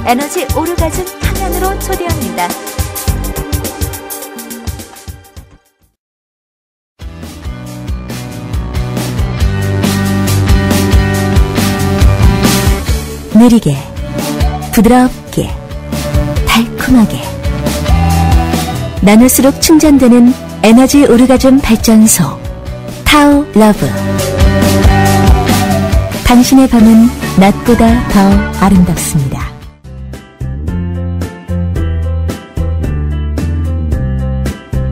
에너지 오르가즘 탕양으로 초대합니다. 느리게, 부드럽게, 달콤하게 나눌수록 충전되는 에너지 오르가즘 발전소 타오 러브. 당신의 밤은 낮보다 더 아름답습니다.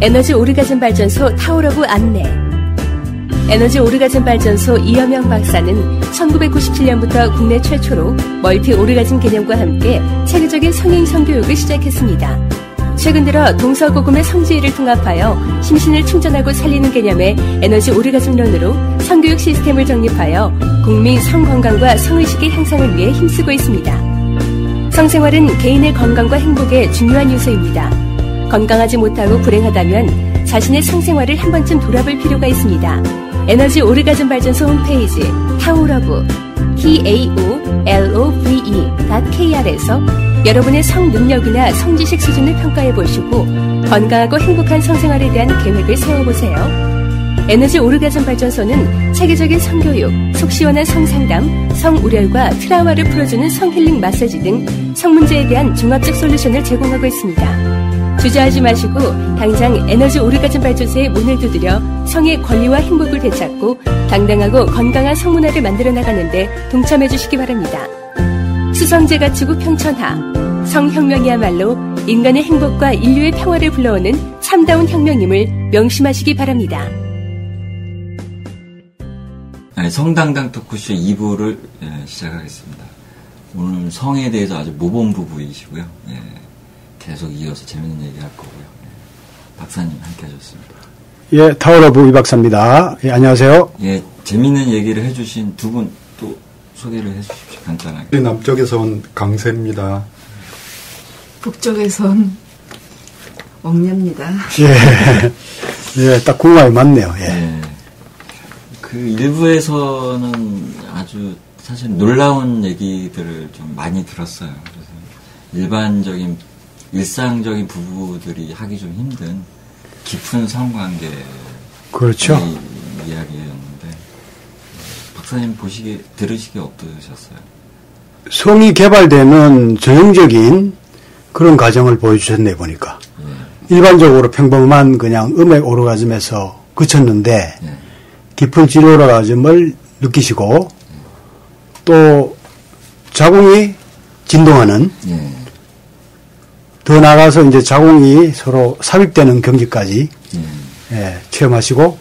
에너지 오르가즘 발전소 타오러브 안내. 에너지 오르가즘 발전소 이여명 박사는 1997년부터 국내 최초로 멀티 오르가즘 개념과 함께 체계적인 성인 성교육을 시작했습니다. 최근 들어 동서고금의 성지를 통합하여 심신을 충전하고 살리는 개념의 에너지 오르가즘론으로 성교육 시스템을 정립하여 국민 성건강과 성의식의 향상을 위해 힘쓰고 있습니다. 성생활은 개인의 건강과 행복의 중요한 요소입니다. 건강하지 못하고 불행하다면 자신의 성생활을 한 번쯤 돌아볼 필요가 있습니다. 에너지 오르가즘 발전소 홈페이지 타오러브 taolove.kr에서 여러분의 성 능력이나 성지식 수준을 평가해 보시고 건강하고 행복한 성생활에 대한 계획을 세워보세요. 에너지 오르가즘 발전소는 체계적인 성교육, 속 시원한 성상담, 성우렬과 트라우마를 풀어주는 성힐링 마사지 등 성문제에 대한 종합적 솔루션을 제공하고 있습니다. 주저하지 마시고 당장 에너지 오르가즘 발전소에 문을 두드려 성의 권리와 행복을 되찾고 당당하고 건강한 성문화를 만들어 나가는데 동참해 주시기 바랍니다. 수성제 가치구 평천하. 성혁명이야말로 인간의 행복과 인류의 평화를 불러오는 참다운 혁명임을 명심하시기 바랍니다. 성당당 토크쇼 2부를 시작하겠습니다. 오늘 성에 대해서 아주 모범부부이시고요. 계속 이어서 재밌는 얘기 할 거고요. 박사님 함께 하셨습니다. 예, 타오러브 이 박사입니다. 예, 안녕하세요. 예, 재밌는 얘기를 해주신 두 분 또 소개를 해주십시오. 간단하게. 남쪽에서 온 강세입니다. 북쪽에서 온 옥녀입니다. 예, 예, 딱 궁합이 맞네요. 예. 예. 그 일부에서는 아주 사실 놀라운 얘기들을 좀 많이 들었어요. 그래서 일상적인 부부들이 하기 좀 힘든 깊은 성관계 그렇죠. 이야기였는데 박사님 들으시기 어떠셨어요? 성이 개발되는 전형적인 그런 과정을 보여주셨네 보니까. 일반적으로 평범한 그냥 음액 오르가즘에서 그쳤는데 깊은 질 오르가즘을 느끼시고 또 자궁이 진동하는 더 나아가서 이제 자궁이 서로 삽입되는 경지까지 체험하시고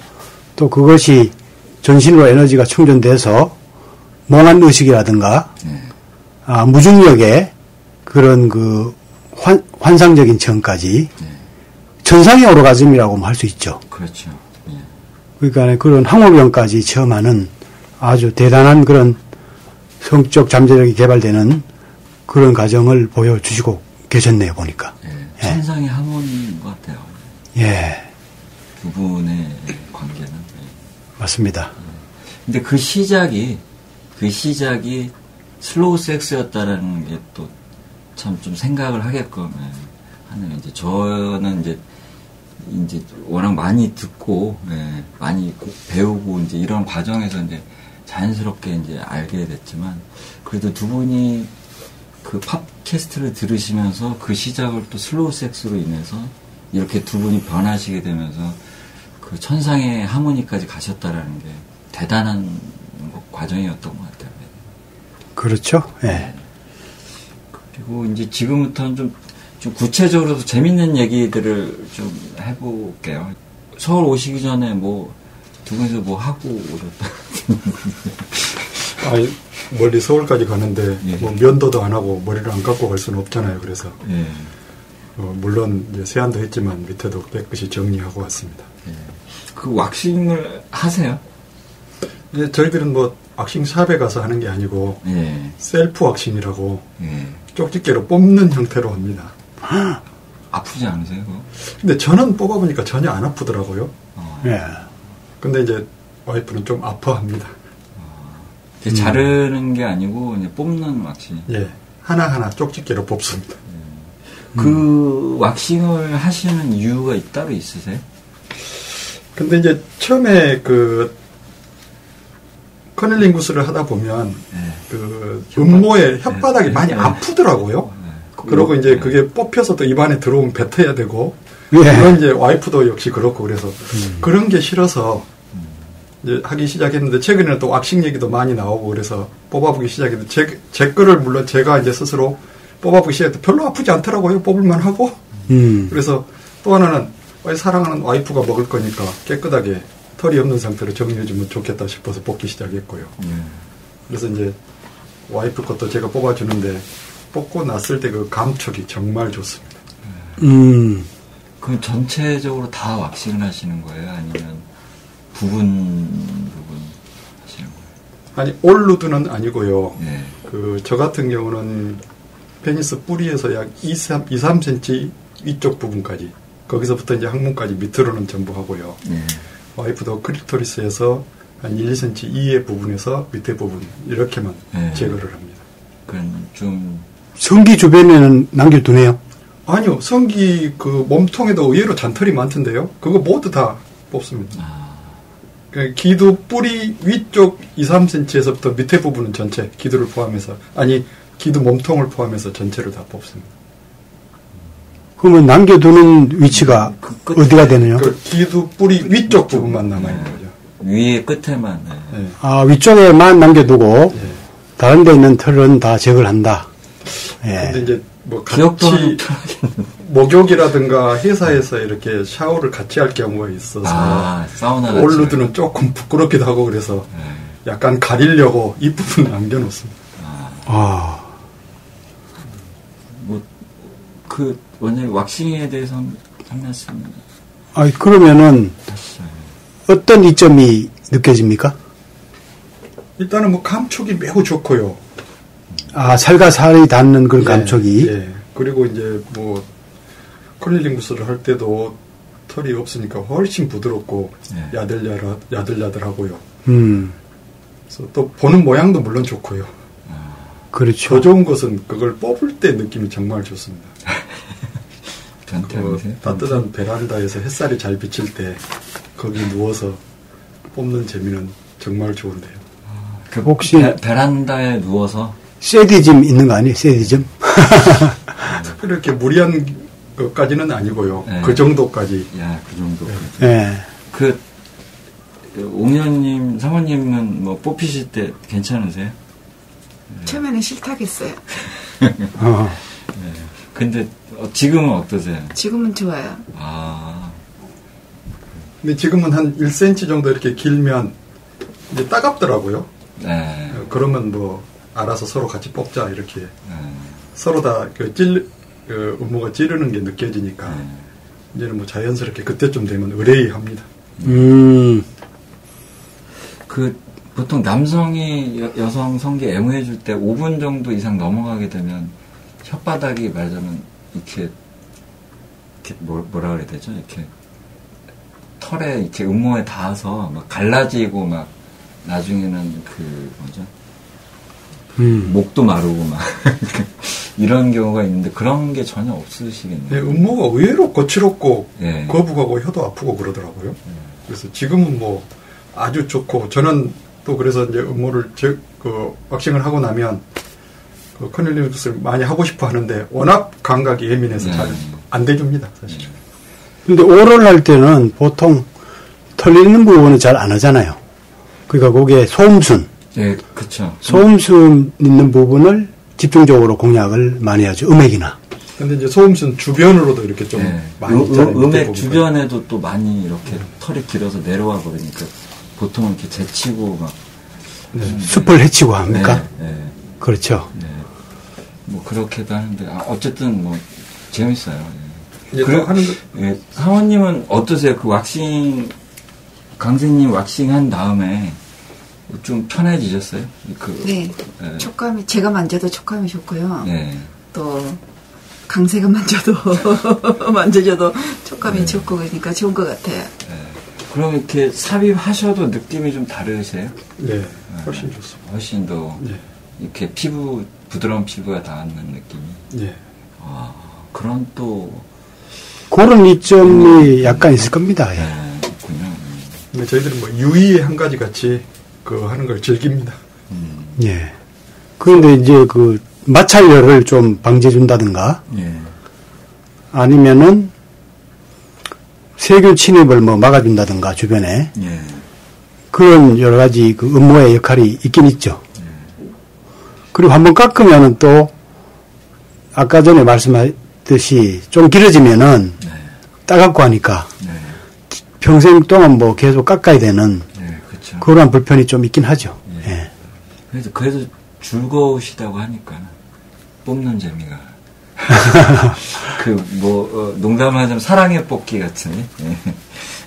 또 그것이 전신으로 에너지가 충전돼서 몽환 의식이라든가 무중력의 그런 그 환상적인 체험까지 천상의 오르가즘이라고 할 수 있죠. 그렇죠. 그러니까 그런 항오병까지 체험하는 아주 대단한 그런 성적 잠재력이 개발되는 그런 과정을 보여주시고 계셨네요, 보니까. 천상의 하모니인 것 같아요. 예. 두 분의 관계는. 맞습니다. 근데 그 시작이 슬로우 섹스였다라는 게 또 참 좀 생각을 하게끔 하네요. 이제 저는 이제 워낙 많이 듣고, 많이 배우고 이제 이런 과정에서 이제 자연스럽게 이제 알게 됐지만, 그래도 두 분이 그 팟캐스트를 들으시면서 그 시작을 또 슬로우 섹스로 인해서 이렇게 두 분이 변하시게 되면서 그 천상의 하모니까지 가셨다라는 게 대단한 과정이었던 것 같아요. 그렇죠. 예. 그리고 이제 지금부터는 좀 구체적으로 재밌는 얘기들을 좀 해볼게요. 서울 오시기 전에 두 분이서 하고 오셨다. 멀리 서울까지 가는데 면도도 안 하고 머리를 안 감고 갈 수는 없잖아요. 그래서 물론 이제 세안도 했지만 밑에도 깨끗이 정리하고 왔습니다. 그 왁싱을 하세요? 저희들은 왁싱샵에 가서 하는 게 아니고 예. 셀프 왁싱이라고 예. 쪽집게로 뽑는 형태로 합니다. 아프지 않으세요? 그거? 근데 저는 뽑아보니까 전혀 안 아프더라고요. 예. 근데 이제 와이프는 좀 아파합니다. 자르는 게 아니고 이제 뽑는 왁싱. 예. 하나하나 쪽집게로 뽑습니다. 그 왁싱을 하시는 이유가 따로 있으세요? 근데 이제 처음에 그 커넬링구스를 하다 보면 그 음모의 혓바닥이 많이 아프더라고요. 그러고 이제 그게 뽑혀서 또 입안에 들어오면 뱉어야 되고 그런 이제 와이프도 역시 그렇고 그래서 그런 게 싫어서 이제 하기 시작했는데 최근에는 또 왁싱 얘기도 많이 나오고 그래서 뽑아보기 시작했는데 제 거를 물론 제가 이제 스스로 뽑아보기 시작해도 별로 아프지 않더라고요. 뽑을만 하고 그래서 또 하나는 사랑하는 와이프가 먹을 거니까 깨끗하게 털이 없는 상태로 정리해주면 좋겠다 싶어서 뽑기 시작했고요. 그래서 이제 와이프 것도 제가 뽑아주는데 뽑고 났을 때 그 감촉이 정말 좋습니다. 그럼 전체적으로 다 왁싱을 하시는 거예요? 아니면 부분 하시는 거예요? 아니 올루드는 아니고요. 예. 그 저 같은 경우는 페니스 뿌리에서 약 2-3cm 위쪽 부분까지 거기서부터 이제 항문까지 밑으로는 전부 하고요. 예. 와이프도 크리토리스에서 한 1-2cm 이의 부분에서 밑에 부분 이렇게만 제거를 합니다. 그럼 좀 성기 주변에는 남겨두네요. 아니요, 성기 그 몸통에도 의외로 잔털이 많던데요. 그거 모두 다 뽑습니다. 기두 뿌리 위쪽 2-3cm에서부터 밑에 부분은 전체 기두를 포함해서 기두 몸통을 포함해서 전체를 다 뽑습니다. 그러면 남겨두는 위치가 어디가 되느냐? 그 기두 뿌리 위쪽 부분만 남아있는 거죠. 위에 끝에만. 네. 아, 위쪽에만 남겨두고 다른 데 있는 털은 다 제거를 한다. 예. 근데 이제 뭐 같이 목욕이라든가 회사에서 이렇게 샤워를 같이 할 경우가 있어서 사우나 올루드는 조금 부끄럽기도 하고 그래서 약간 가리려고 이 부분 남겨놓습니다. 그 원장님 왁싱에 대해서는 한 말씀. 그러면은 어떤 이점이 느껴집니까? 일단은 뭐 감촉이 매우 좋고요. 살과 살이 닿는 그런 감촉이. 예. 그리고 이제 뭐 커넬링구스를 할 때도 털이 없으니까 훨씬 부드럽고 야들야들하고요. 그래서 또 보는 모양도 물론 좋고요. 그렇죠. 더 좋은 것은 그걸 뽑을 때 느낌이 정말 좋습니다. 따뜻한 베란다에서 햇살이 잘 비칠 때 거기 누워서 뽑는 재미는 정말 좋은데요. 혹시 베란다에 누워서 세디즘 있는 거 아니에요? 세디즘? 그렇게 무리한 것까지는 아니고요. 그 정도까지. 그 정도. 네. 옥녀님, 사모님은 뭐 뽑히실 때 괜찮으세요? 처음에는 싫다겠어요. 근데 지금은 어떠세요? 지금은 좋아요. 근데 지금은 한 1cm 정도 이렇게 길면 이제 따갑더라고요. 그러면 뭐 알아서 서로 같이 뽑자 이렇게 서로 다 음모가 찌르는 게 느껴지니까 이제는 뭐 자연스럽게 그때쯤 되면 의뢰합니다. 보통 남성이 여성 성기 애무해줄 때 5분 정도 이상 넘어가게 되면 혓바닥이 말하자면 이렇게 뭐라 그래야 되죠? 이렇게 털에 이렇게 음모에 닿아서 막 갈라지고 막 나중에는 목도 마르고 막 이런 경우가 있는데 그런 게 전혀 없으시겠네요. 네, 음모가 의외로 거칠었고 거북하고 혀도 아프고 그러더라고요. 그래서 지금은 뭐 아주 좋고 저는 또 그래서 이제 음모를 왁싱을 하고 나면 커넬링구스를 많이 하고 싶어 하는데 워낙 감각이 예민해서 잘 안 돼줍니다, 사실. 근데 오럴 할 때는 보통 털 있는 부분은 잘 안 하잖아요. 그러니까 그게 소음순. 네, 그렇죠. 소음순 있는 부분을 집중적으로 공략을 많이 하죠. 음액이나. 근데 이제 소음순 주변으로도 이렇게 좀 많이 있잖아요. 음액 주변에도 또 많이 이렇게 털이 길어서 내려와 버리니까 보통 이렇게 제치고 막 숲을 헤치고 합니까? 그렇죠. 뭐 그렇게도 하는데 어쨌든 뭐 재밌어요. 사모님은 어떠세요? 그 왁싱 강생님 왁싱 한 다음에 좀 편해지셨어요? 네. 예. 촉감이, 제가 만져도 촉감이 좋고요. 예. 또, 강세가 만져줘도 촉감이 좋고 그러니까 좋은 것 같아요. 예. 그럼 이렇게 삽입하셔도 느낌이 좀 다르세요? 네. 훨씬 좋습니다. 훨씬 더 이렇게 부드러운 피부가 닿는 느낌이. 네. 그런 또 그런 이점이 약간 있을 겁니다. 예. 있군요. 근데 저희들은 뭐 유의의 한 가지 같이 하는 걸 즐깁니다. 예. 그런데 이제 마찰열을 좀 방지해준다든가, 아니면은 세균 침입을 막아준다든가 주변에 그런 여러 가지 음모의 역할이 있긴 있죠. 그리고 한번 깎으면은 또 아까 전에 말씀하셨듯이 좀 길어지면은 따갑고 하니까 평생 동안 뭐 계속 깎아야 되는 그렇죠. 그런 불편이 좀 있긴 하죠. 예. 그래도 즐거우시다고 하니까 뽑는 재미가 농담하자면 사랑의 뽑기 같은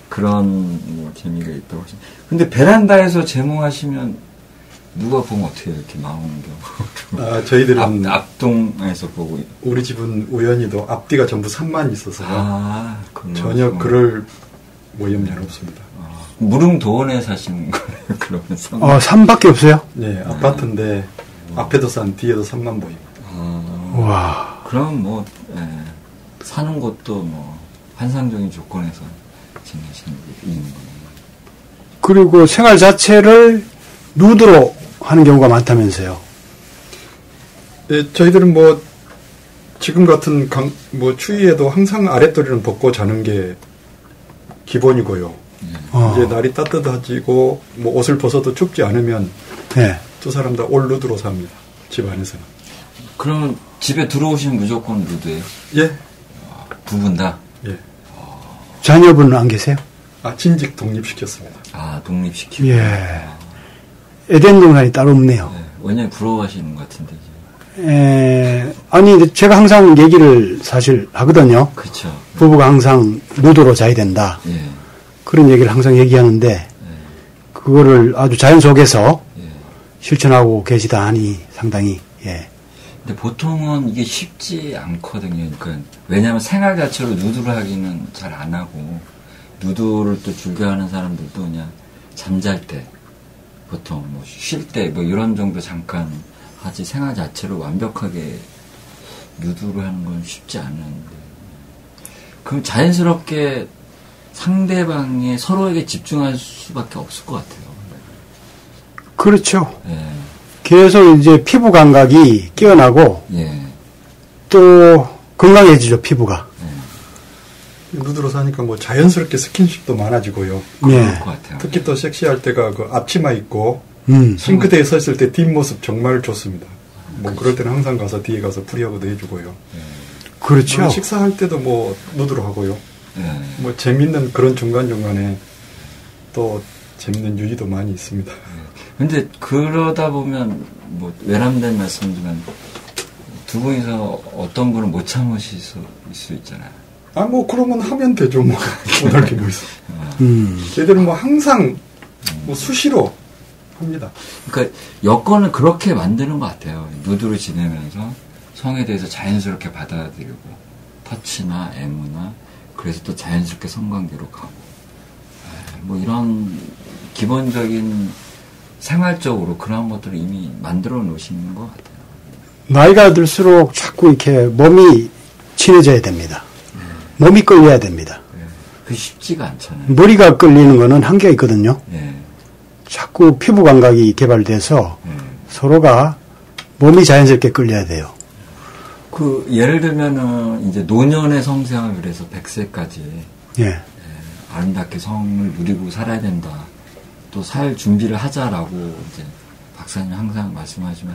그런 재미가 있다고 하시죠. 근데 베란다에서 제모하시면 누가 보면 어떻게 이렇게 마음은 경우? 저희들은 앞동에서 보고 우리 집은 우연히도 앞뒤가 전부 산만 있어서 전혀 그럴 염려는 없습니다. 무릉도원에 사시는 거예요? 그러면 산밖에 없어요? 네, 아파트인데 앞에도 산, 뒤에도 산만 보입니다. 와. 그럼 사는 곳도 환상적인 조건에서 지내시는 게 있는 거예요. 그리고 생활 자체를 누드로 하는 경우가 많다면서요? 네, 저희들은 지금 같은 추위에도 항상 아랫도리는 벗고 자는 게 기본이고요. 이제 날이 따뜻해지고 옷을 벗어도 춥지 않으면 두 사람 다 올 누드로 삽니다. 집 안에서는. 그러면 집에 들어오시면 무조건 누드예요? 예. 두 분 다? 예. 자녀분은 안 계세요? 진직 독립시켰습니다. 독립시키고. 예. 에덴 동산이 따로 없네요. 왜냐면 부러워하시는 것 같은데. 아니, 제가 항상 얘기를 사실 하거든요. 그렇죠. 부부가 항상 누드로 자야 된다. 그런 얘기를 항상 얘기하는데, 그거를 아주 자연 속에서 실천하고 계시다 하니 상당히, 근데 보통은 이게 쉽지 않거든요. 그러니까 왜냐하면 생활 자체로 누드를 하기는 잘 안 하고, 누드를 또 즐겨하는 사람들도 그냥 잠잘 때, 보통 쉴 때 이런 정도 잠깐 하지 생활 자체로 완벽하게 누드를 하는 건 쉽지 않은데, 그럼 자연스럽게 상대방의 서로에게 집중할 수밖에 없을 것 같아요. 그렇죠. 계속 이제 피부 감각이 깨어나고 또 건강해지죠, 피부가. 누드로 사니까 자연스럽게 스킨십도 많아지고요. 그럴 것 같아요. 특히 또 섹시할 때가 앞치마 입고 싱크대에 서 있을 때 뒷모습 정말 좋습니다. 그럴 때는 항상 가서 뒤에 가서 프리허그도 해주고요. 그렇죠. 식사할 때도 누드로 하고요. 재밌는 그런 중간중간에 또 재밌는 유희도 많이 있습니다. 근데 그러다 보면 외람된 말씀이지만 두 분이서 어떤 분은 못 참으실 수 있잖아요. 그러면 하면 되죠. 못할 게 있어. 저희들은 항상 수시로 합니다. 그러니까 여건을 그렇게 만드는 것 같아요. 누드로 지내면서 성에 대해서 자연스럽게 받아들이고 터치나 애무나 그래서 또 자연스럽게 성관계로 가고 이런 기본적인 생활적으로 그런 것들을 이미 만들어 놓으시는 것 같아요. 나이가 들수록 자꾸 이렇게 몸이 친해져야 됩니다. 몸이 끌려야 됩니다. 그게 쉽지가 않잖아요. 머리가 끌리는 거는 한계가 있거든요. 자꾸 피부 감각이 개발돼서 서로가 몸이 자연스럽게 끌려야 돼요. 예를 들면은 이제 노년의 성생활을 위해서 100세까지 아름답게 성을 누리고 살아야 된다. 또 살 준비를 하자라고 이제 박사님 항상 말씀하시면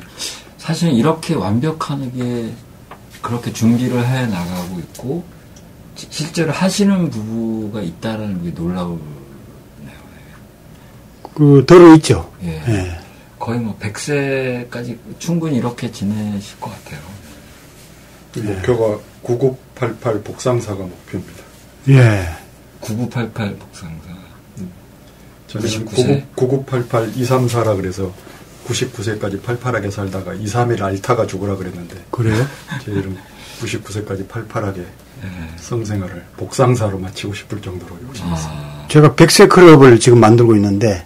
사실 이렇게 완벽하게 그렇게 준비를 해 나가고 있고 실제로 하시는 부부가 있다는 게 놀라우네요. 들어있죠. 거의 100세까지 충분히 이렇게 지내실 것 같아요. 목표가 9988 복상사가 목표입니다. 9988 복상사. 저는 9988-234라 그래서 99세까지 팔팔하게 살다가 2, 3일 앓다가 죽으라 그랬는데. 그래요? 제 이름 99세까지 팔팔하게 성생활을 복상사로 마치고 싶을 정도로 욕심했습니다. 제가 100세 클럽을 지금 만들고 있는데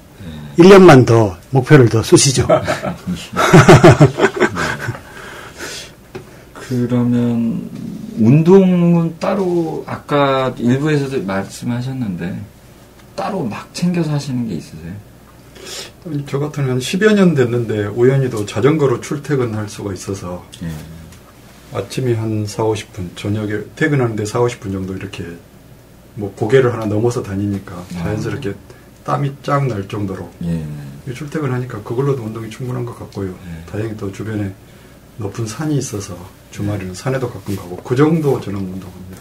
1년만 더 목표를 더 쓰시죠. 그러면 운동은 따로 아까 일부에서도 말씀하셨는데 따로 막 챙겨서 하시는 게 있으세요? 저 같은 한 10여 년 됐는데 우연히도 자전거로 출퇴근할 수가 있어서 아침에 한 4, 50분, 저녁에 퇴근하는데 4, 50분 정도 이렇게 뭐 고개를 하나 넘어서 다니니까 자연스럽게 땀이 쫙 날 정도로 출퇴근하니까 그걸로도 운동이 충분한 것 같고요. 다행히 또 주변에 높은 산이 있어서 주말에는 산에도 가끔 가고 그 정도 저는 운동합니다.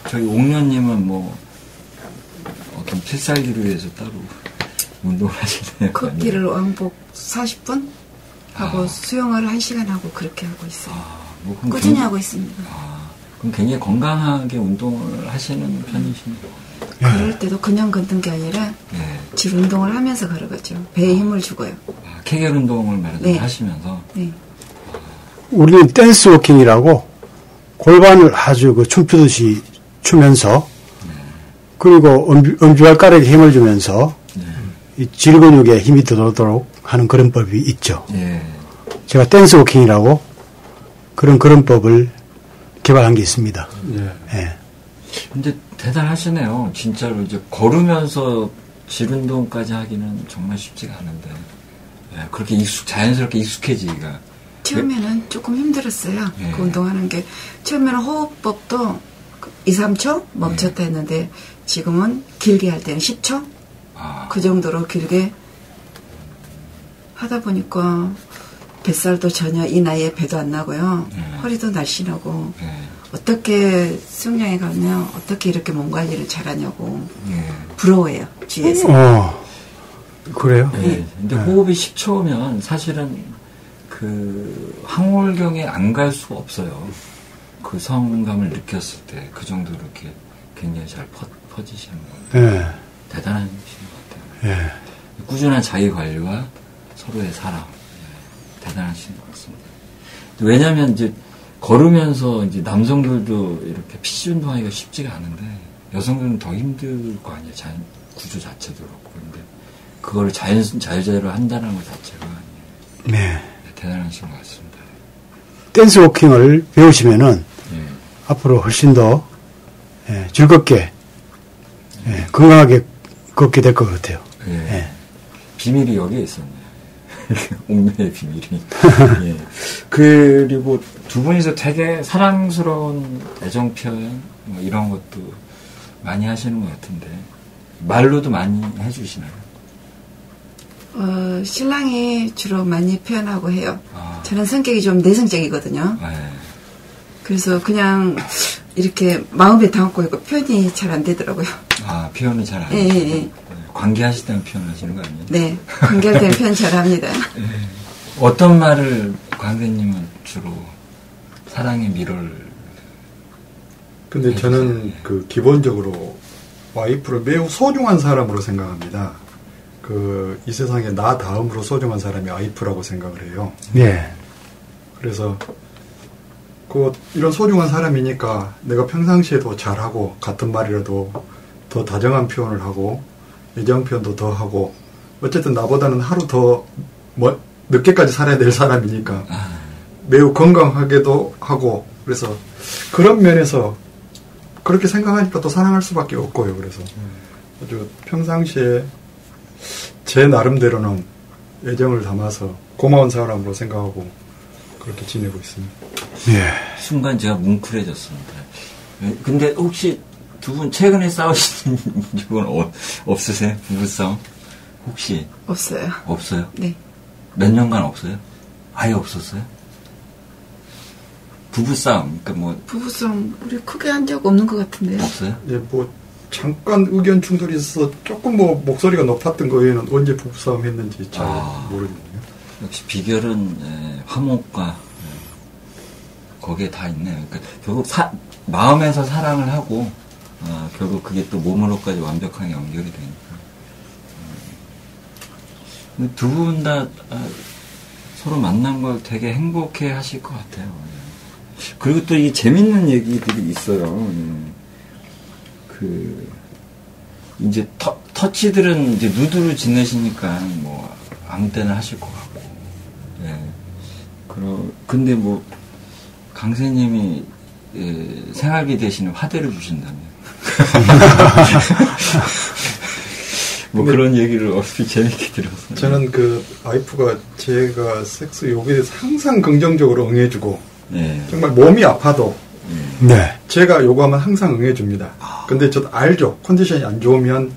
저희 옥녀님은 뭐 어떤 필살기를 위해서 따로 운동을 하시나요? 걷기를 왕복 40분 하고 수영을 1시간 하고 그렇게 하고 있어요. 뭐 꾸준히 하고 있습니다. 그럼 굉장히 건강하게 운동을 하시는 편이신가요? 그럴 때도 그냥 걷는 게 아니라 질 운동을 하면서 걸어가죠. 배에 힘을 주고요. 케겔 운동을 말하자면 하시면서? 네. 우리는 댄스 워킹이라고 골반을 아주 그 춤추듯이 추면서 그리고 엄지발가락에 힘을 주면서 이 질근육에 힘이 들어오도록 하는 그런 법이 있죠. 제가 댄스 워킹이라고 그런 법을 개발한 게 있습니다. 근데 대단하시네요. 진짜로 이제 걸으면서 질 운동까지 하기는 정말 쉽지가 않은데 그렇게 자연스럽게 익숙해지기가. 처음에는 조금 힘들었어요. 그 운동하는 게. 처음에는 호흡법도 2, 3초 멈췄다 했는데 지금은 길게 할 때는 10초? 그 정도로 길게 하다 보니까 뱃살도 전혀 이 나이에 배도 안 나고요. 허리도 날씬하고 어떻게 수영장에 가면 어떻게 이렇게 몸 관리를 잘하냐고 부러워해요. 주위에서. 그래요? 근데 호흡이 10초면 사실은 그 황홀경에 안 갈 수가 없어요. 그 성감을 느꼈을 때 그 정도로 이렇게 굉장히 잘 퍼지시는 거예요. 대단하신 것 같아요. 꾸준한 자기 관리와 서로의 사랑 대단하신 것 같습니다. 왜냐하면 이제 걸으면서 이제 남성들도 이렇게 PC 운동하기가 쉽지가 않은데 여성들은 더 힘들 거 아니에요. 구조 자체도 그렇고. 근데 그걸 자유자재로 한다는 것 자체가 대단하신 것 같습니다. 댄스 워킹을 배우시면은 앞으로 훨씬 더 즐겁게 건강하게 걷게 될 것 같아요. 비밀이 여기에 있었네요. 옥녀의 비밀이. 그리고 두 분이서 되게 사랑스러운 애정 표현 뭐 이런 것도 많이 하시는 것 같은데 말로도 많이 해주시나요? 신랑이 주로 많이 표현하고 해요. 저는 성격이 좀 내성적이거든요. 그래서 그냥 이렇게 마음에 담고 있고 표현이 잘 안 되더라고요. 표현은 잘 안 해요? 관계하실 때는 표현하시는 거 아니에요? 네. 관계할 때는 표현 잘합니다. 어떤 말을 광대님은 주로 사랑의 미로를 근데 저는 그 기본적으로 와이프를 매우 소중한 사람으로 생각합니다. 이 세상에 나 다음으로 소중한 사람이 와이프라고 생각을 해요. 그래서 이런 소중한 사람이니까 내가 평상시에도 잘하고 같은 말이라도 더 다정한 표현을 하고 애정 표현도 더 하고 어쨌든 나보다는 하루 더 늦게까지 살아야 될 사람이니까 매우 건강하게도 하고 그래서 그런 면에서 그렇게 생각하니까 또 사랑할 수밖에 없고요. 그래서 아주 평상시에 제 나름대로는 애정을 담아서 고마운 사람으로 생각하고 그렇게 지내고 있습니다. 순간 제가 뭉클해졌습니다. 근데 혹시 두 분 최근에 싸우신 적은 없으세요? 부부싸움? 혹시? 없어요. 없어요? 네. 몇 년간 없어요? 아예 없었어요? 부부싸움, 부부싸움, 우리 크게 한 적 없는 것 같은데요? 없어요? 잠깐 의견 충돌이 있어서 조금 목소리가 높았던 거 외에는 언제 부부싸움 했는지 잘 모르겠네요. 역시 비결은 화목과 거기에 다 있네요. 그러니까 결국 마음에서 사랑을 하고 결국 그게 또 몸으로까지 완벽하게 연결이 되니까 두 분 다 서로 만난 걸 되게 행복해 하실 것 같아요. 그리고 또 이게 재밌는 얘기들이 있어요. 이제 터치들은 이제 누드로 지내시니까 뭐 아무 때나 하실 것 같고. 근데 뭐 강세님이 생활비 대신에 화대를 주신다며. 뭐 그런 얘기를 어떻게 재밌게 들었어요. 저는 그 와이프가 제가 섹스 요구에 대해서 항상 긍정적으로 응해주고 정말 몸이 아파도 제가 요구하면 항상 응해줍니다. 근데 저도 알죠. 컨디션이 안 좋으면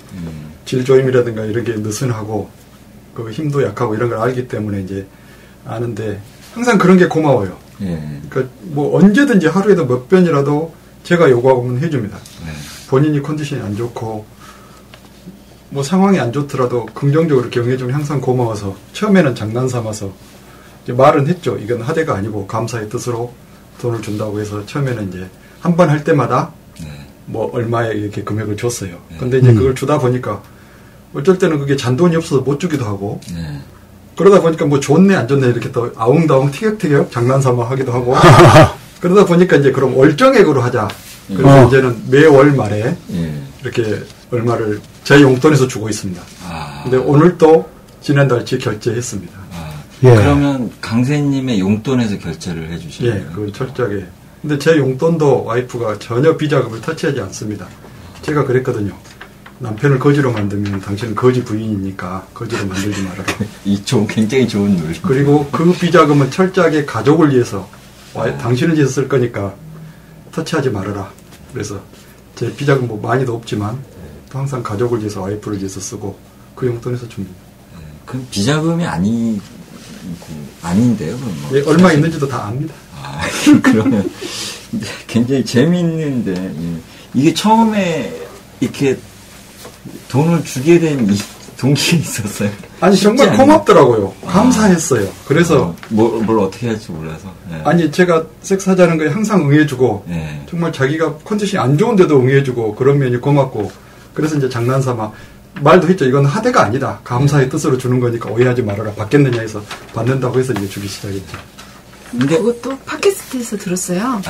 질조임이라든가 이렇게 느슨하고 그 힘도 약하고 이런 걸 알기 때문에 이제 아는데 항상 그런 게 고마워요. 그러니까 뭐 언제든지 하루에도 몇 번이라도 제가 요구하면 해줍니다. 본인이 컨디션이 안 좋고 뭐 상황이 안 좋더라도 긍정적으로 경해주면 항상 고마워서 처음에는 장난 삼아서 이제 말은 했죠. 이건 하대가 아니고 감사의 뜻으로 돈을 준다고 해서 처음에는 이제 한 번 할 때마다 뭐 얼마에 이렇게 금액을 줬어요. 근데 이제 그걸 주다 보니까 어쩔 때는 그게 잔돈이 없어서 못 주기도 하고 그러다 보니까 뭐 좋네 안 좋네 이렇게 또 아웅다웅 티격태격 장난삼아 하기도 하고 그러다 보니까 이제 그럼 월정액으로 하자. 그래서 이제는 매월 말에 이렇게 얼마를 제 용돈에서 주고 있습니다. 근데 오늘 또 지난달치 결제했습니다. 그러면 강세님의 용돈에서 결제를 해주시나요? 그걸 철저하게. 근데 제 용돈도 와이프가 전혀 비자금을 터치하지 않습니다. 제가 그랬거든요. 남편을 거지로 만들면 당신은 거지 부인이니까 거지로 만들지 말아라. 굉장히 좋은 논리. 그리고 그 비자금은 철저하게 가족을 위해서 당신을 위해서 쓸 거니까 터치하지 말아라. 그래서 제 비자금 뭐 많이도 없지만 또 항상 가족을 위해서 와이프를 위해서 쓰고 그 용돈에서 줍니다. 그럼 비자금이 아닌데요? 그럼 뭐 얼마 있는지도 다 압니다. 그러면 굉장히 재미있는데 이게 처음에 이렇게 돈을 주게 된 동기가 있었어요. 아니 정말 고맙더라고요. 감사했어요. 그래서 뭘 어떻게 할지 몰라서. 아니 제가 섹스하자는 거에 항상 응해주고 정말 자기가 컨디션이 안 좋은데도 응해주고 그런 면이 고맙고 그래서 이제 장난삼아 말도 했죠. 이건 하대가 아니다. 감사의 뜻으로 주는 거니까 오해하지 말아라. 받겠느냐 해서 받는다고 해서 이제 주기 시작했죠. 근데 그것도 팟캐스트에서 들었어요.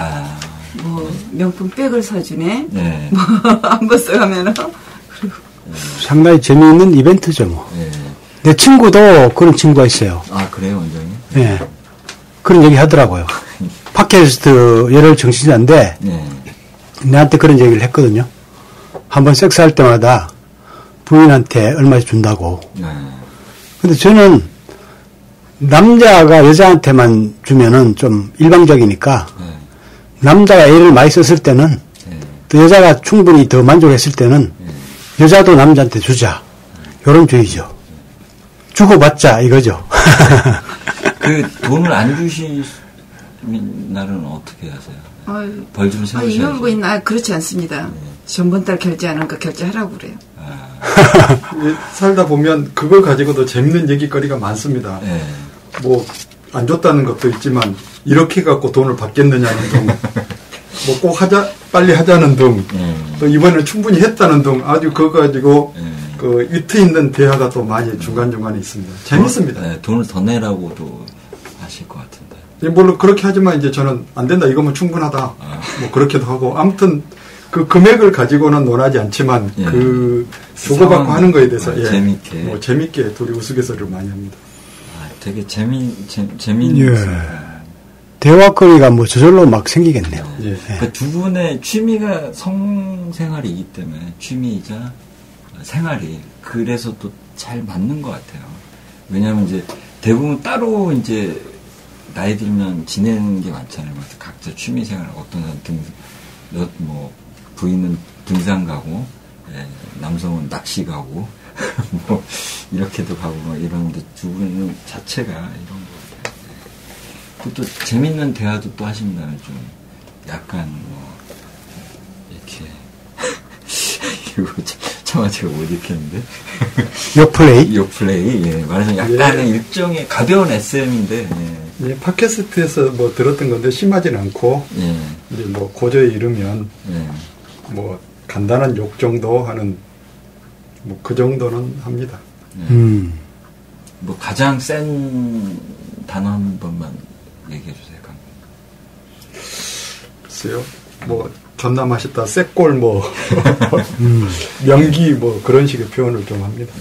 뭐 명품 백을 사주네. 뭐 한번 써가면은 그리고 상당히 재미있는 이벤트죠, 뭐. 내 친구도 그런 친구가 있어요. 그래요, 원장님? 그런 얘기 하더라고요. 팟캐스트 열혈 정신자인데 내한테 그런 얘기를 했거든요. 한번 섹스할 때마다 부인한테 얼마씩 준다고. 근데 저는 남자가 여자한테만 주면은 좀 일방적이니까 남자가 애를 많이 썼을 때는 또 여자가 충분히 더 만족했을 때는 여자도 남자한테 주자. 요런 주의죠. 주고받자 이거죠. 그 돈을 안 주신 날은 어떻게 하세요? 벌 좀 세우셔야죠. 이혼부인 그렇지 않습니다. 전번 달 결제하는 거 결제하라고 그래요. 살다 보면 그걸 가지고도 재밌는 얘기거리가 많습니다. 뭐 안 줬다는 것도 있지만 이렇게 갖고 돈을 받겠느냐는 등, 뭐 꼭 빨리 하자는 등, 또 이번에는 충분히 했다는 등 아주 그거 가지고 그 위트 있는 대화가 또 많이 중간중간에 있습니다. 재밌습니다. 돈을 더 내라고도 하실 것 같은데. 물론 그렇게 하지만 이제 저는 안 된다. 이거면 충분하다. 뭐 그렇게도 하고 아무튼 그 금액을 가지고는 논하지 않지만 그 주고받고 하는 거에 대해서 재밌게 둘이 우스갯소리를 많이 합니다. 되게 재미있는 대화거리가 뭐 저절로 막 생기겠네요. 그 두 분의 취미가 성생활이기 때문에 취미이자 생활이 그래서 또 잘 맞는 것 같아요. 왜냐하면 이제 대부분 따로 이제 나이 들면 지내는 게 많잖아요. 각자 취미 생활 어떤 사람 뭐 부인은 등산 가고 남성은 낚시 가고 뭐 이렇게도 가고 뭐 이런데 두 분은 자체가 이런 거 그것도 재밌는 대화도 또 하신다면 좀 약간 뭐 이렇게 이거 차마 제가 못 읽겠는데 욕플레이 말하자면 약간의 일종의 가벼운 SM인데 팟캐스트에서 뭐 들었던 건데 심하진 않고 이제 뭐 고저에 이르면 뭐 간단한 욕 정도 하는 뭐 그 정도는 합니다. 뭐 가장 센 단어 한 번만 얘기해 주세요. 글쎄요. 뭐 전남하셨다 쇳골 뭐 명기 뭐 그런 식의 표현을 좀 합니다.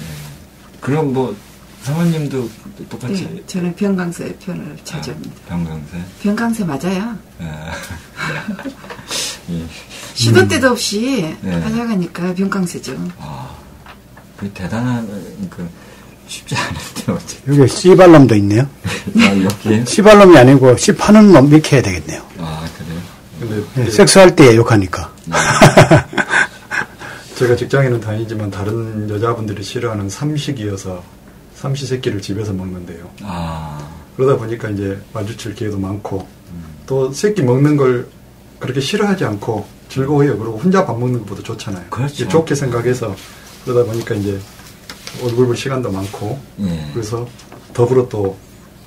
그럼 뭐 사모님도 똑같이? 네, 저는 병강세 표현을 자주 합니다. 병강세? 병강세 맞아요. 예. 시도 때도 없이 하자가니까 병강세죠. 그 대단한 쉽지 않을 때 어쨌든. 여기 씨발놈도 있네요. 여기에? 씨발놈이 아니고 씨파는 놈 이렇게 해야 되겠네요. 그래요? 근데 섹스할 때 욕하니까. 제가 직장에는 다니지만 다른 여자분들이 싫어하는 삼식이어서 삼시세끼를 집에서 먹는데요. 그러다 보니까 이제 마주칠 기회도 많고 또 새끼 먹는 걸 그렇게 싫어하지 않고 즐거워해요. 그리고 혼자 밥 먹는 것보다 좋잖아요. 그렇죠. 좋게 생각해서 그러다 보니까 이제 얼굴 볼 시간도 많고 그래서 더불어 또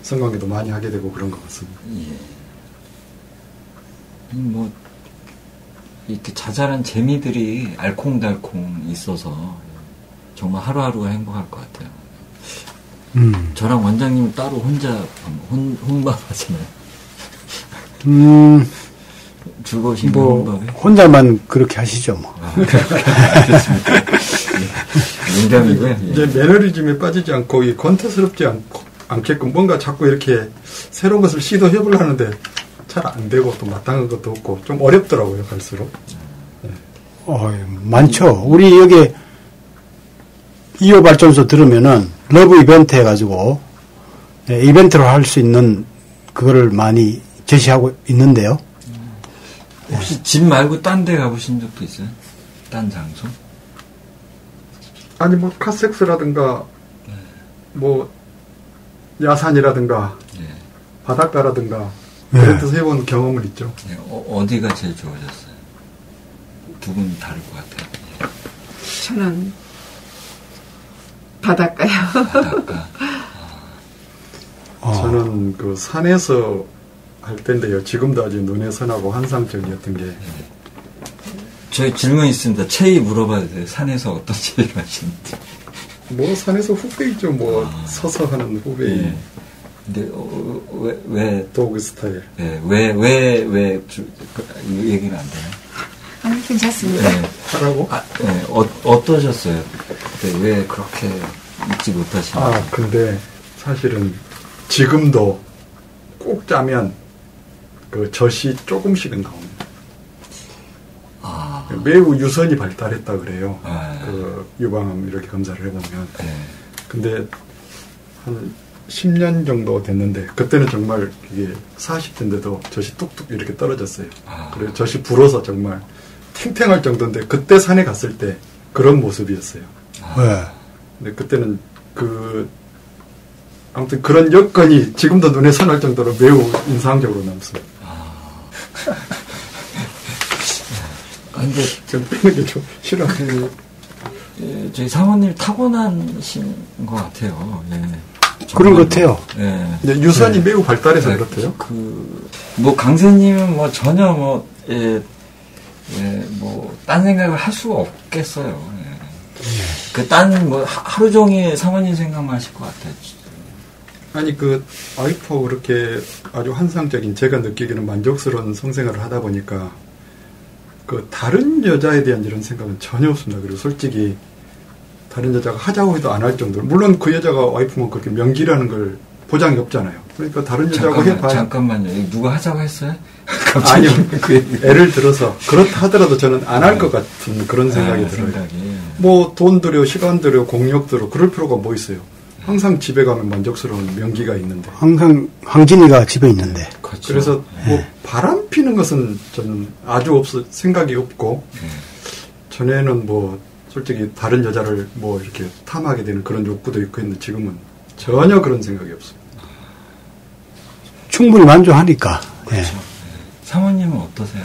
성관계도 많이 하게 되고 그런 것 같습니다. 뭐 이렇게 자잘한 재미들이 알콩달콩 있어서 정말 하루하루가 행복할 것 같아요. 저랑 원장님 따로 혼자 혼밥하시나요? 즐거우신 뭐 혼밥에? 혼자만 그렇게 하시죠 뭐. 알겠습니다. 농담이고요. 이제 매너리즘에 빠지지 않고 이 권태스럽지 않게끔 뭔가 자꾸 이렇게 새로운 것을 시도해보려 하는데 잘 안 되고 또 마땅한 것도 없고 좀 어렵더라고요 갈수록. 많죠. 우리 여기 2호 발전소 들으면은 러브 이벤트 해가지고 이벤트로 할 수 있는 그거를 많이 제시하고 있는데요. 혹시 집 말고 딴 데 가보신 적도 있어요? 딴 장소? 아니 뭐 카섹스라든가 뭐 야산이라든가 바닷가라든가 그런 데서 해본 경험은 있죠. 어디가 제일 좋으셨어요? 두 분 다를 것 같아요. 저는 바닷가요. 바닷가. 저는 그 산에서 할 때인데요. 지금도 아주 눈에 선하고 환상적이었던 게. 저희 질문 있습니다. 체위 물어봐도 돼요. 산에서 어떤 체위를 하시는지. 뭐 산에서 후배이죠. 뭐 서서 하는 후배. 근데 왜 도그 스타일. 왜 얘기는 안 되나요? 아니 괜찮습니다. 하라고? 어떠셨어요? 그때 왜 그렇게 잊지 못하시나요? 근데 사실은 지금도 꼭 짜면 그 젖이 조금씩은 나옵니다. 매우 유선이 발달했다 그래요. 그 유방암 이렇게 검사를 해보면. 근데 한 10년 정도 됐는데 그때는 정말 이게 40대인데도 젖이 뚝뚝 이렇게 떨어졌어요. 그래서 젖이 불어서 정말 탱탱할 정도인데 그때 산에 갔을 때 그런 모습이었어요. 근데 그때는 아무튼 그런 여건이 지금도 눈에 선할 정도로 매우 인상적으로 남습니다. 근데 좀 빼는 게 좀 싫어. 저희 사모님 타고나신 것 같아요. 그런 것 같아요. 유선이 매우 발달해서 그렇대요. 뭐 강세님은 뭐 전혀 딴 생각을 할 수가 없겠어요. 뭐 하루 종일 사모님 생각만 하실 것 같아요. 아니 와이프하고 그렇게 아주 환상적인 제가 느끼기는 만족스러운 성생활을 하다 보니까 다른 여자에 대한 이런 생각은 전혀 없습니다. 그리고 솔직히 다른 여자가 하자고 해도 안 할 정도로 물론 그 여자가 와이프만 그렇게 명기라는 걸 보장이 없잖아요. 그러니까 다른 여자하고 해봐야 잠깐만요. 누가 하자고 했어요? 아니요. 예를 들어서 그렇다 하더라도 저는 안 할 것 같은 그런 생각이 들어요. 뭐 돈 들여 시간 들여 공력 들여 그럴 필요가 뭐 있어요. 항상 집에 가면 만족스러운 명기가 있는데. 항상 황진이가 집에 있는데. 그렇죠. 그래서 뭐 바람 피는 것은 저는 아주 생각이 없고 전에는 뭐 솔직히 다른 여자를 뭐 이렇게 탐하게 되는 그런 욕구도 있고 했는데 지금은 전혀 그런 생각이 없습니다. 충분히 만족하니까. 그렇죠. 사모님은 어떠세요?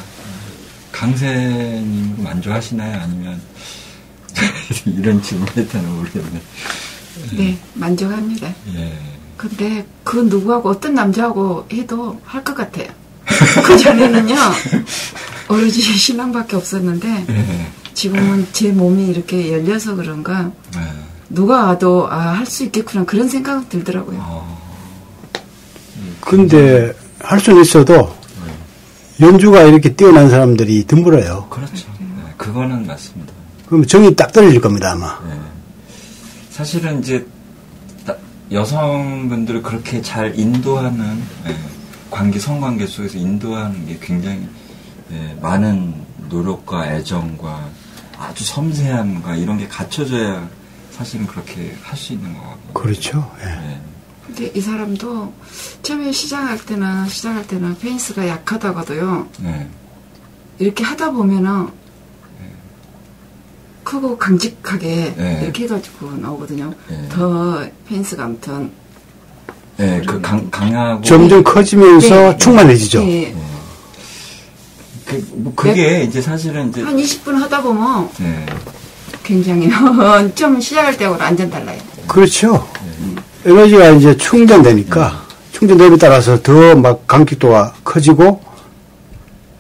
강세님으로 만족하시나요? 아니면 이런 질문했다는 모르겠네. 네, 만족합니다. 근데 그 누구하고 어떤 남자하고 해도 할 것 같아요. 그 전에는요, 오로지 신앙밖에 없었는데, 지금은 제 몸이 이렇게 열려서 그런가, 누가 와도 할 수 있겠구나 그런 생각은 들더라고요. 근데 할 수는 있어도 연주가 이렇게 뛰어난 사람들이 드물어요. 그렇죠. 네, 그거는 맞습니다. 그럼 정이 딱 떨어질 겁니다 아마. 네. 사실은 이제 여성분들을 그렇게 잘 인도하는 성관계 속에서 인도하는 게 굉장히 많은 노력과 애정과 아주 섬세함과 이런 게 갖춰져야 사실은 그렇게 할 수 있는 것 같고. 그렇죠. 근데 이 사람도 처음에 시작할 때는 페인스가 약하다가도요. 이렇게 하다 보면은 크고 강직하게 이렇게 해가지고 나오거든요. 더 페인스가 아무튼 강하고 점점 커지면서 충만해지죠. 그게 이제 사실은 이제 한 20분 하다 보면 굉장히 좀 시작할 때하고는 완전 달라요. 그렇죠. 에너지가 이제 충전되니까 충전됨에 따라서 더 막 강직도가 커지고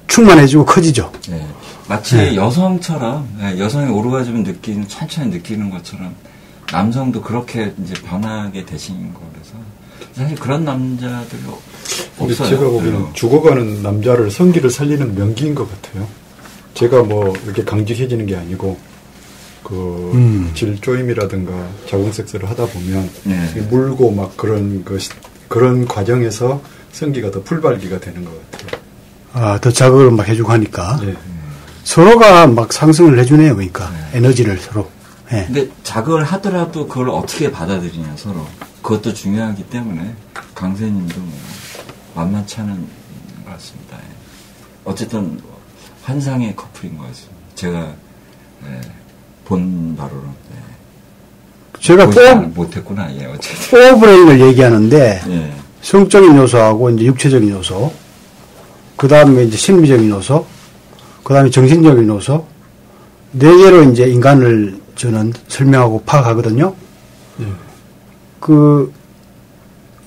충만해지고 커지죠. 마치 여성처럼 여성의 오르가즘을 천천히 느끼는 것처럼 남성도 그렇게 이제 변하게 되신 거라서 사실 그런 남자들이 없어요. 제가 보기에는 죽어가는 남자를 성기를 살리는 명기인 것 같아요. 제가 뭐 이렇게 강직해지는 게 아니고 질조임이라든가 자궁섹스를 하다 보면 물고 막 그런 과정에서 성기가 더 풀발기가 되는 것 같아요. 더 자극을 막 해주고 하니까 서로가 막 상승을 해주네요, 그러니까 에너지를 서로. 근데 자극을 하더라도 그걸 어떻게 받아들이냐 서로 그것도 중요하기 때문에 강세님도 만만치 않은 것 같습니다. 어쨌든 환상의 커플인 것 같습니다. 제가 본 바로는 제가 못했구나. 어쨌든 포브레인을 얘기하는데 성적인 요소하고 이제 육체적인 요소, 그 다음에 이제 심리적인 요소, 그 다음에 정신적인 요소, 네 개로 이제 인간을 저는 설명하고 파악하거든요.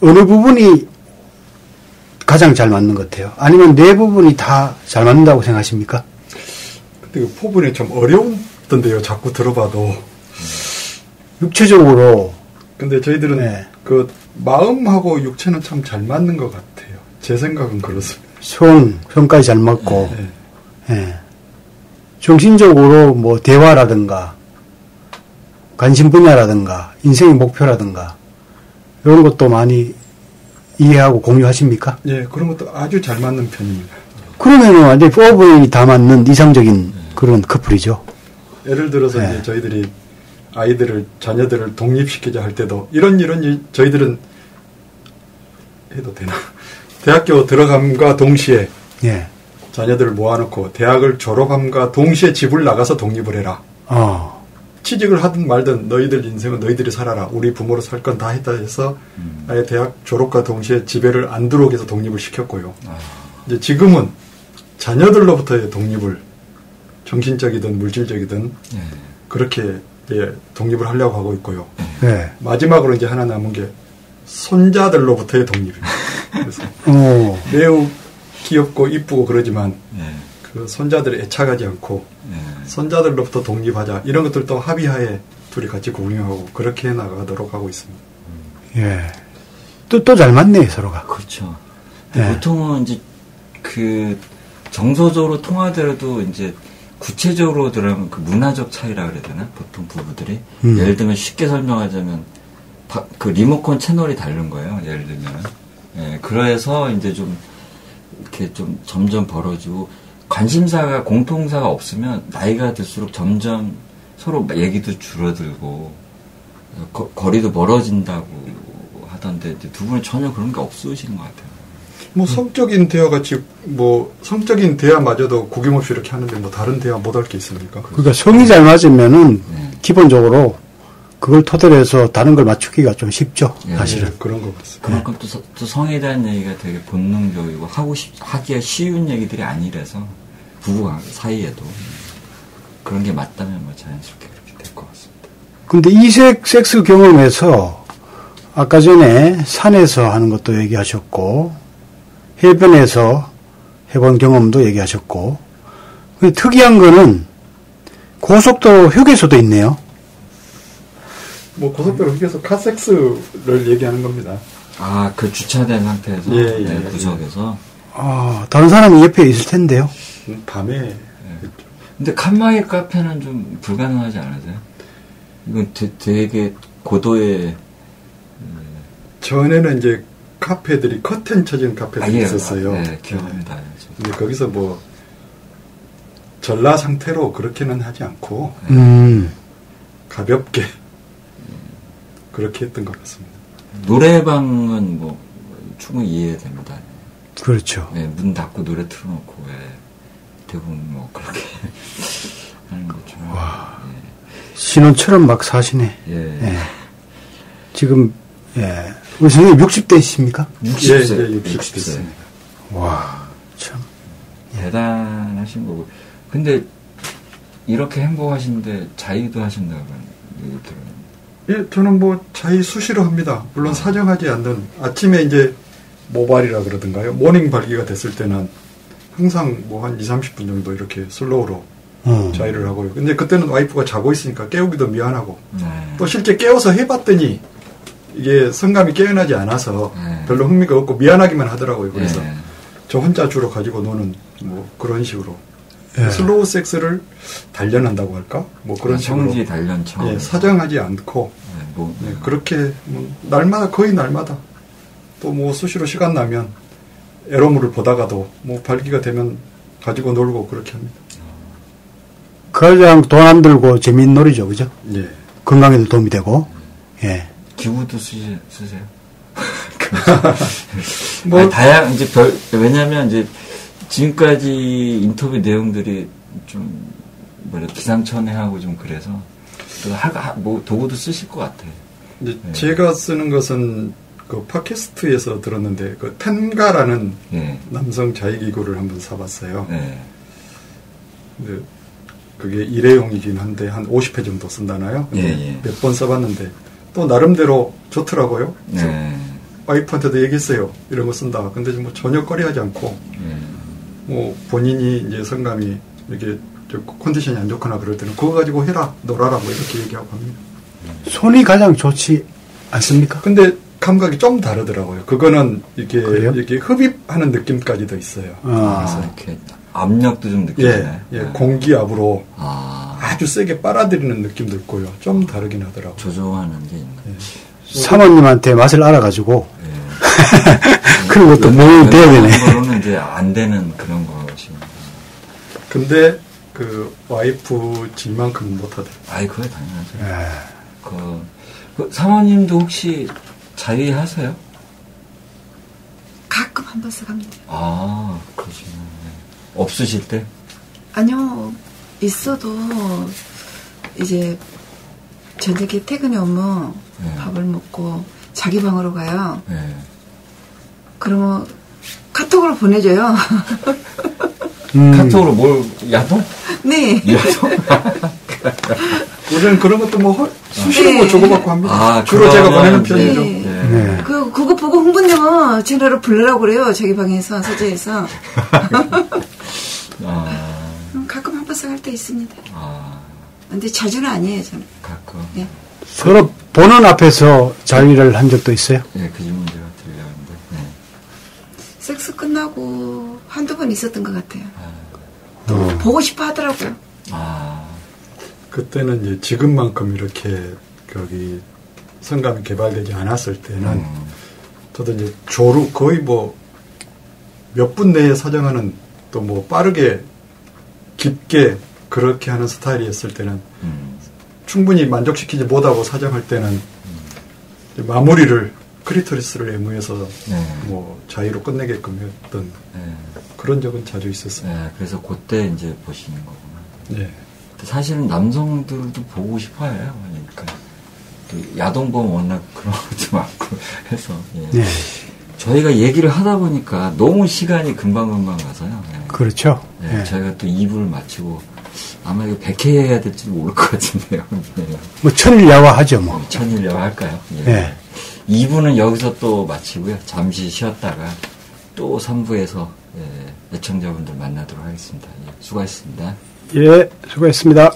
어느 부분이 가장 잘 맞는 것 같아요? 아니면 네 부분이 다 잘 맞는다고 생각하십니까? 근데 그 포분이 좀 어려운던데요. 자꾸 들어봐도. 육체적으로. 근데 저희들은 그 마음하고 육체는 참 잘 맞는 것 같아요. 제 생각은 그렇습니다. 성까지 잘 맞고. 정신적으로 뭐 대화라든가 관심 분야라든가 인생의 목표라든가 이런 것도 많이 이해하고 공유하십니까? 그런 것도 아주 잘 맞는 편입니다. 그러면은 완전히 포브레인이 다 맞는 이상적인 그런 커플이죠. 예를 들어서 이제 저희들이 자녀들을 독립시키자 할 때도 이런 저희들은 해도 되나? 대학교 들어감과 동시에 자녀들을 모아놓고 대학을 졸업함과 동시에 집을 나가서 독립을 해라. 취직을 하든 말든 너희들 인생은 너희들이 살아라. 우리 부모로 살 건 다 했다 해서 아예 대학 졸업과 동시에 집에를 안 들어오게 해서 독립을 시켰고요. 이제 지금은 자녀들로부터의 독립을 정신적이든 물질적이든 그렇게 독립을 하려고 하고 있고요. 마지막으로 이제 하나 남은 게 손자들로부터의 독립입니다. 그래서 매우 귀엽고 이쁘고 그러지만 그 손자들을 애착하지 않고 손자들로부터 독립하자 이런 것들도 합의하에 둘이 같이 공유하고 그렇게 나가도록 하고 있습니다. 또 잘 맞네 서로가. 그렇죠. 보통은 이제 그 정서적으로 통하더라도 이제 구체적으로 들어가면 그 문화적 차이라 그래야 되나? 보통 부부들이 예를 들면 쉽게 설명하자면 그 리모컨 채널이 다른 거예요. 예를 들면 그래서 이제 좀 이렇게 좀 점점 벌어지고 관심사가 공통사가 없으면 나이가 들수록 점점 서로 얘기도 줄어들고 거리도 멀어진다고 하던데 두 분은 전혀 그런 게 없으신 것 같아요. 뭐 성적인 대화 같이 뭐 성적인 대화마저도 구김없이 이렇게 하는데 뭐 다른 대화 못 할 게 있습니까? 그러니까 성이 잘 맞으면은 기본적으로 그걸 토대로 해서 다른 걸 맞추기가 좀 쉽죠. 사실은 그런 것 같습니다. 그만큼 또 성에 대한 얘기가 되게 본능적이고 하기가 쉬운 얘기들이 아니라서 부부 사이에도 그런 게 맞다면 뭐 자연스럽게 그렇게 될 것 같습니다. 근데 이색 섹스 경험에서 아까 전에 산에서 하는 것도 얘기하셨고 해변에서 해본 경험도 얘기하셨고 특이한 거는 고속도로 휴게소도 있네요. 뭐 고속도로 휴게소 카섹스를 얘기하는 겁니다. 아, 그 주차된 상태에서 예, 구석에서. 아, 다른 사람이 옆에 있을 텐데요. 밤에. 예. 근데 칸막이 카페는 좀 불가능하지 않으세요? 이건 되게 고도의. 전에는 이제 카페들이 커튼 쳐진 카페들이 있었어요. 네, 기억합니다. 근데 거기서 뭐 전라 상태로 그렇게는 하지 않고 가볍게 그렇게 했던 것 같습니다. 노래방은 뭐 충분히 이해됩니다. 그렇죠. 네, 문 닫고 노래 틀어놓고 대부분 뭐 그렇게 하는 거죠. 와, 신혼처럼 막 사시네. 예. 지금 우리 선생님 60대이십니까? 60세. 60세. 와, 참 대단하신 거고. 근데 이렇게 행복하신데 자위도 하신다고 얘기 들어요. 예, 저는 뭐 자위 수시로 합니다. 물론 사정하지 않는 아침에 이제 모발이라 그러던가요. 모닝 발기가 됐을 때는 항상 뭐 한 20-30분 정도 이렇게 슬로우로 자위를 하고요. 근데 그때는 와이프가 자고 있으니까 깨우기도 미안하고 또 실제 깨워서 해봤더니 이게 성감이 깨어나지 않아서 별로 흥미가 없고 미안하기만 하더라고요. 그래서 저 혼자 주로 가지고 노는 뭐 그런 식으로 슬로우 섹스를 단련한다고 할까? 뭐 그런 식으로 성지 단련처럼 사정하지 않고 그렇게 뭐 날마다 거의 날마다 또 뭐 수시로 시간 나면 에로물을 보다가도 뭐 발기가 되면 가지고 놀고 그렇게 합니다. 가장 돈 안 들고 재미있는 놀이죠, 그죠? 예. 건강에도 도움이 되고. 예. 기구도 쓰세요? 뭐 아니, 이제 왜냐면 이제 지금까지 인터뷰 내용들이 좀 기상천외하고 좀 그래서 뭐 도구도 쓰실 것 같아요. 이제 제가 쓰는 것은 그 팟캐스트에서 들었는데 그 텐가라는 남성 자위기구를 한번 사봤어요. 근데 그게 일회용이긴 한데 한 50회 정도 쓴다나요? 몇 번 써봤는데 또 나름대로 좋더라고요. 와이프한테도 얘기했어요. 이런 거 쓴다. 근데 뭐 전혀 꺼려하지 않고 뭐 본인이 이제 성감이 이렇게 컨디션이 안 좋거나 그럴 때는 그거 가지고 해라, 놀아라 뭐 이렇게 얘기하고 합니다. 손이 가장 좋지 않습니까? 근데 감각이 좀 다르더라고요. 그거는 이렇게 흡입하는 느낌까지도 있어요. 그래서 이렇게 압력도 좀 느껴지나요? 공기압으로 아주 세게 빨아들이는 느낌도 있고요. 좀 다르긴 하더라고요. 조종하는 게 있는. 사모님한테 맛을 알아가지고 그런 것도 뭘 돼야 되네. 그거는 이제 안 되는 그런 것이요. 근데 그 와이프 질만큼은 못하더라고요. 아이, 그게 당연하죠. 그 사모님도 혹시 자위하세요? 가끔 한 번씩 합니다. 아, 그러시구나. 없으실 때? 아니요, 있어도 이제 저녁에 퇴근이 오면 밥을 먹고 자기 방으로 가요. 그러면 카톡으로 보내줘요. 카톡으로 뭘, 야동? 네. 야동? 우리는 그런 것도 뭐 수시로 뭐 주고받고 합니다. 주로 그러면 제가 보내는 편이죠. 그거 보고 흥분되면 전화로 불러라고 그래요. 자기 방에서, 서재에서. 가끔 한 번씩 할 때 있습니다. 근데 자주는 아니에요, 저는. 가끔. 서로 보는 앞에서 자위를 한 적도 있어요? 네, 그 질문 제가 드리려는데. 섹스 끝나고 한두 번 있었던 것 같아요. 보고 싶어 하더라고요. 그때는 이제 지금만큼 이렇게 성감이 개발되지 않았을 때는 저도 이제 거의 뭐 몇 분 내에 사정하는 또 뭐 빠르게 깊게 그렇게 하는 스타일이었을 때는 충분히 만족시키지 못하고 사정할 때는 마무리를 크리토리스를 애무해서 뭐 자유로 끝내게끔 했던 그런 적은 자주 있었어요. 그래서 그때 이제 보시는 거구나. 사실은 남성들도 보고 싶어요. 그러니까 야동범 워낙 그런 것도 많고 해서 저희가 얘기를 하다 보니까 너무 시간이 금방금방 가서요. 그렇죠. 저희가 또 2부를 마치고 아마 이거 100회 해야 될지 모를 것 같은데요. 뭐 천일야화 하죠 뭐. 천일야화 할까요? 2부는 여기서 또 마치고요. 잠시 쉬었다가 또 3부에서 애청자분들 만나도록 하겠습니다. 수고하셨습니다. 예, 수고했습니다.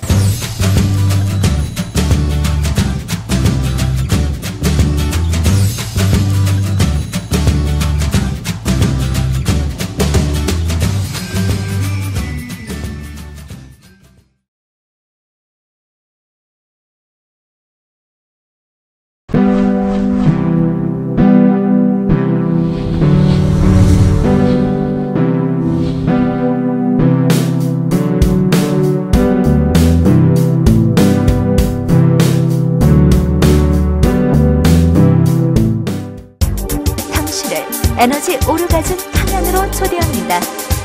에너지 오르가즘 탕양으로 초대합니다.